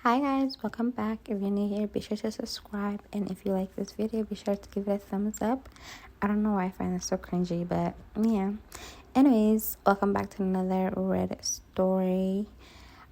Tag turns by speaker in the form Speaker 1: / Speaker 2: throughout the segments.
Speaker 1: Hi guys, welcome back. If you're new here, be sure to subscribe, and if you like this video, be sure to give it a thumbs up. I don't know why I find this so cringy, but yeah. Anyways, welcome back to another Reddit story.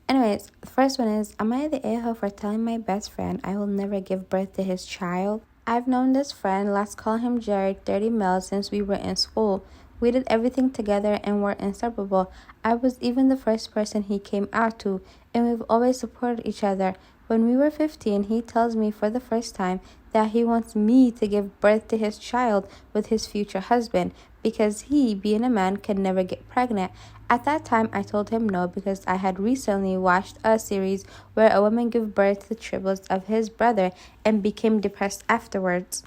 Speaker 1: Anyways, the first one is, am I the a-hole for telling my best friend I will never give birth to his child? I've known this friend, let's call him Jerry, 30 mil, since we were in school. We did everything together and were inseparable. I was even the first person he came out to, and we've always supported each other. When we were 15, he tells me for the first time that he wants me to give birth to his child with his future husband because he, being a man, can never get pregnant. At that time, I told him no because I had recently watched a series where a woman gave birth to the triplets of his brother and became depressed afterwards.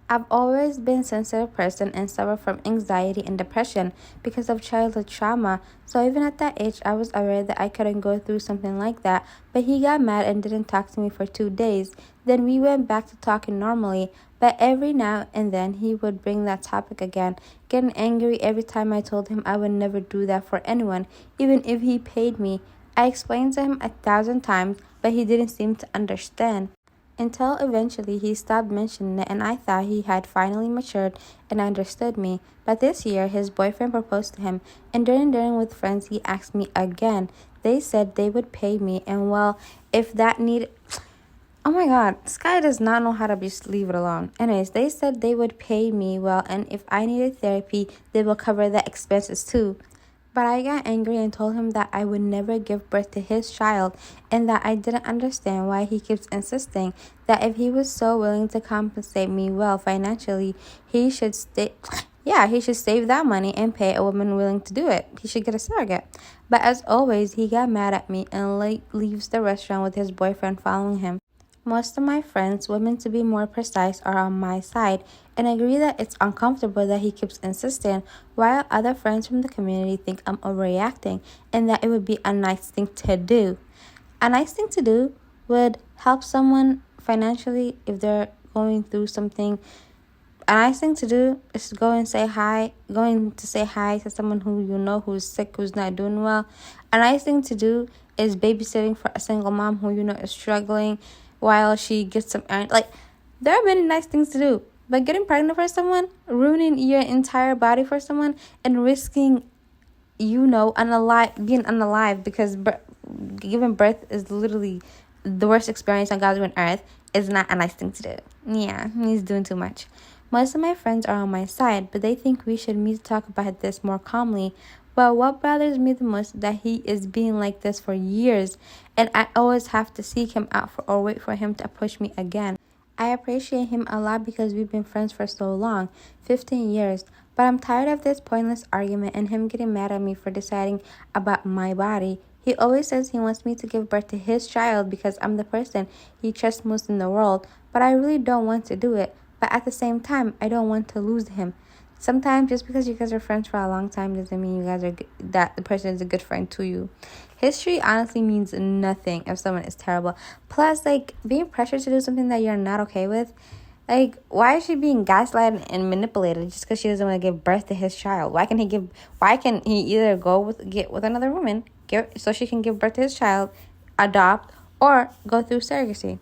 Speaker 1: I've always been a sensitive person and suffer from anxiety and depression because of childhood trauma. So even at that age, I was aware that I couldn't go through something like that. But he got mad and didn't talk to me for 2 days. Then we went back to talking normally. But every now and then he would bring that topic again, getting angry every time I told him I would never do that for anyone, even if he paid me. I explained to him 1,000 times, but he didn't seem to understand. Until eventually he stopped mentioning it, and I thought he had finally matured and understood me. But this year his boyfriend proposed to him, and during dinner with friends he asked me again. They said they would pay me, and well, if that needed... Oh my god, this guy does not know how to just leave it alone. Anyways, they said they would pay me well, and if I needed therapy, they will cover the expenses too. But I got angry and told him that I would never give birth to his child and that I didn't understand why he keeps insisting that if he was so willing to compensate me well financially, he should he should save that money and pay a woman willing to do it. He should get a surrogate. But as always, he got mad at me and leaves the restaurant with his boyfriend following him. Most of my friends, women to be more precise, are on my side and agree that it's uncomfortable that he keeps insisting, while other friends from the community think I'm overreacting and that it would be a nice thing to do. A nice thing to do would help someone financially if they're going through something. A nice thing to do is to going to say hi to someone who you know who's sick, who's not doing well. A nice thing to do is babysitting for a single mom who you know is struggling while she gets some errands. Like, there are many nice things to do, but getting pregnant for someone, ruining your entire body for someone, and risking, being unalive because giving birth is literally the worst experience on God's green earth is not a nice thing to do. Yeah, he's doing too much. Most of my friends are on my side, but they think we should meet to talk about this more calmly. Well, what bothers me the most is that he is being like this for years, and I always have to seek him out or wait for him to approach me again. I appreciate him a lot because we've been friends for so long, 15 years, but I'm tired of this pointless argument and him getting mad at me for deciding about my body. He always says he wants me to give birth to his child because I'm the person he trusts most in the world, but I really don't want to do it. But at the same time, I don't want to lose him. Sometimes just because you guys are friends for a long time doesn't mean you guys are that the person is a good friend to you. History honestly means nothing if someone is terrible. Plus, being pressured to do something that you're not okay with, why is she being gaslighted and manipulated just because she doesn't want to give birth to his child? Why can he either get with another woman, so she can give birth to his child, adopt, or go through surrogacy?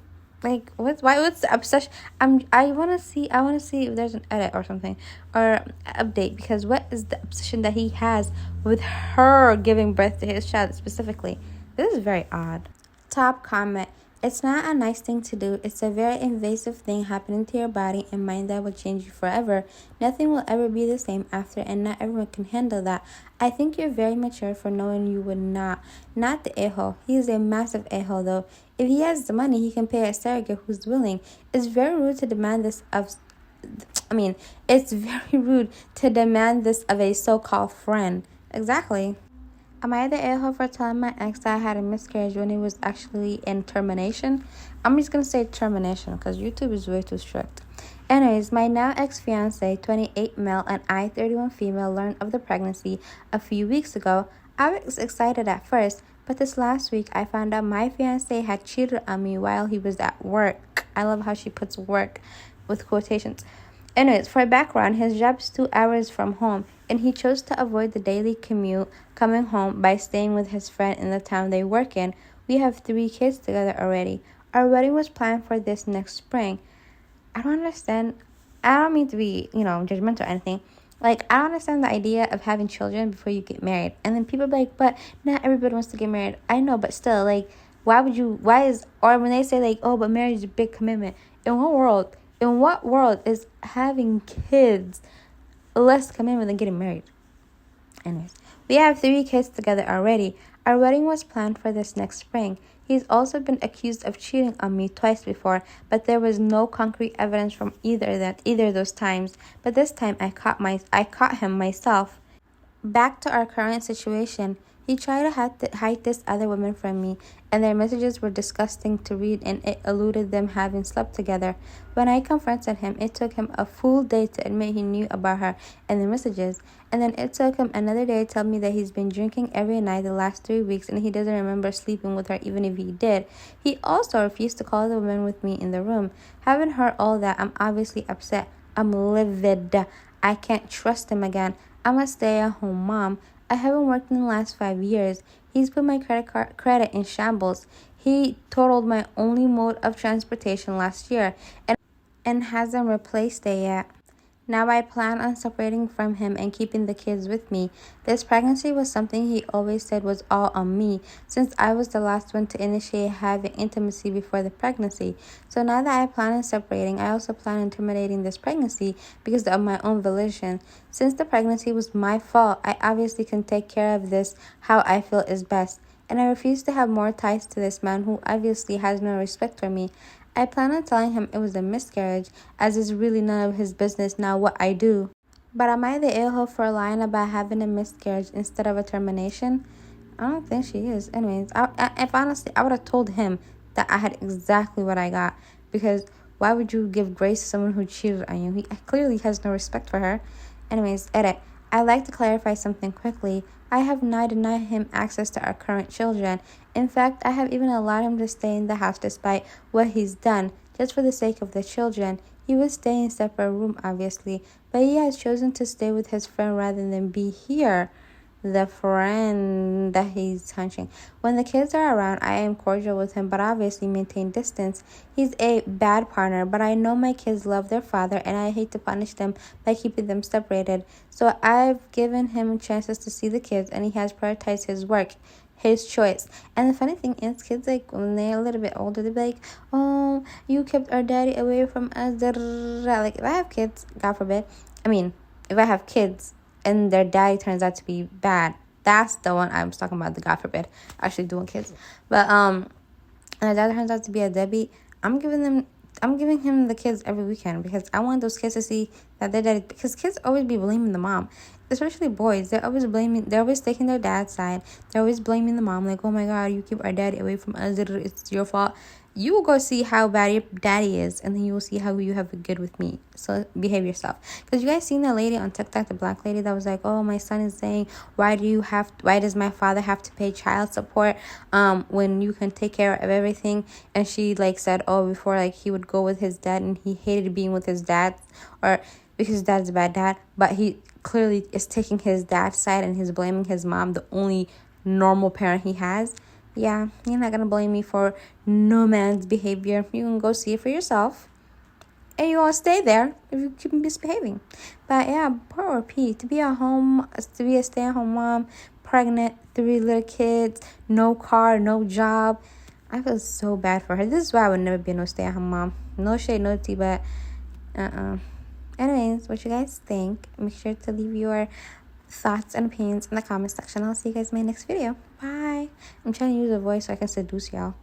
Speaker 1: What's the obsession? I want to see if there's an edit or something or update, because what is the obsession that he has with her giving birth to his child specifically? This is very odd. Top comment. It's not a nice thing to do. It's a very invasive thing happening to your body and mind that will change you forever. Nothing will ever be the same after, and not everyone can handle that. I think you're very mature for knowing you would not. Not the a-hole. He is a massive a-hole, though. If he has the money, he can pay a surrogate who's willing. It's very rude to demand this of... it's very rude to demand this of a so-called friend. Exactly. Am I the a-hole for telling my ex that I had a miscarriage when he was actually in termination? I'm just going to say termination because YouTube is way too strict. Anyways, my now ex-fiance, 28 male and I, 31 female, learned of the pregnancy a few weeks ago. I was excited at first, but this last week I found out my fiance had cheated on me while he was at work. I love how she puts work with quotations. Anyways, for background, his job is 2 hours from home, and he chose to avoid the daily commute coming home by staying with his friend in the town they work in. We have 3 kids together already. Our wedding was planned for this next spring. I don't understand. I don't mean to be, judgmental or anything. Like, I don't understand the idea of having children before you get married. And then people be like, but not everybody wants to get married. I know, but still, like, or when they say, like, oh, but marriage is a big commitment. In what world is having kids less commitment than getting married? Anyways, we have 3 kids together already. Our wedding was planned for this next spring. He's also been accused of cheating on me twice before, but there was no concrete evidence from either of those times. But this time I caught him myself. Back to our current situation. He tried to hide this other woman from me, and their messages were disgusting to read, and it alluded them having slept together. When I confronted him, it took him a full day to admit he knew about her and the messages, and then it took him another day to tell me that he's been drinking every night the last 3 weeks, and he doesn't remember sleeping with her even if he did. He also refused to call the woman with me in the room. Having heard all that, I'm obviously upset. I'm livid. I can't trust him again. I'm a stay-at-home mom. I haven't worked in the last 5 years. He's put my credit in shambles. He totaled my only mode of transportation last year and hasn't replaced it yet. Now I plan on separating from him and keeping the kids with me. This pregnancy was something he always said was all on me, since I was the last one to initiate having intimacy before the pregnancy. So now that I plan on separating, I also plan on terminating this pregnancy because of my own volition. Since the pregnancy was my fault, I obviously can take care of this how I feel is best. And I refuse to have more ties to this man who obviously has no respect for me. I plan on telling him it was a miscarriage, as it's really none of his business now what I do. But am I the a-hole for lying about having a miscarriage instead of a termination? I don't think she is. Anyways, if honestly, I would have told him that I had exactly what I got. Because why would you give grace to someone who cheated on you? He clearly has no respect for her. Anyways, edit. I'd like to clarify something quickly. I have not denied him access to our current children. In fact, I have even allowed him to stay in the house despite what he's done, just for the sake of the children. He would stay in a separate room, obviously, but he has chosen to stay with his friend rather than be here. The friend that he's hunching. When the kids are around, I am cordial with him, but obviously maintain distance. He's a bad partner, but I know my kids love their father, and I hate to punish them by keeping them separated. So I've given him chances to see the kids, and he has prioritized his work, his choice. And the funny thing is, kids, like, when they're a little bit older, they'll be like, oh, you kept our daddy away from us. Like, if I have kids, God forbid, if I have kids, and their daddy turns out to be bad, that's the one I was talking about, the God forbid, actually doing kids. But and their dad turns out to be a deadbeat, I'm giving him the kids every weekend, because I want those kids to see that their daddy, because kids always be blaming the mom, especially boys. They're always taking their dad's side. They're always blaming the mom, like, oh my God, you keep our daddy away from us, it's your fault. You will go see how bad your daddy is, and then you will see how you have it good with me. So behave yourself. Because you guys seen that lady on TikTok, the black lady that was like, oh, my son is saying, why does my father have to pay child support when you can take care of everything? And she said, oh, before he would go with his dad and he hated being with his dad, or because his dad's a bad dad, but he clearly is taking his dad's side and he's blaming his mom, the only normal parent he has. Yeah, you're not going to blame me for no man's behavior. You can go see it for yourself. And you all stay there if you keep misbehaving. But yeah, poor P. To be a stay-at-home mom, pregnant, 3 little kids, no car, no job. I feel so bad for her. This is why I would never be no stay-at-home mom. No shade, no tea, but Anyways, what you guys think? Make sure to leave your thoughts and opinions in the comment section. I'll see you guys in my next video. Bye. I'm trying to use a voice so I can seduce y'all.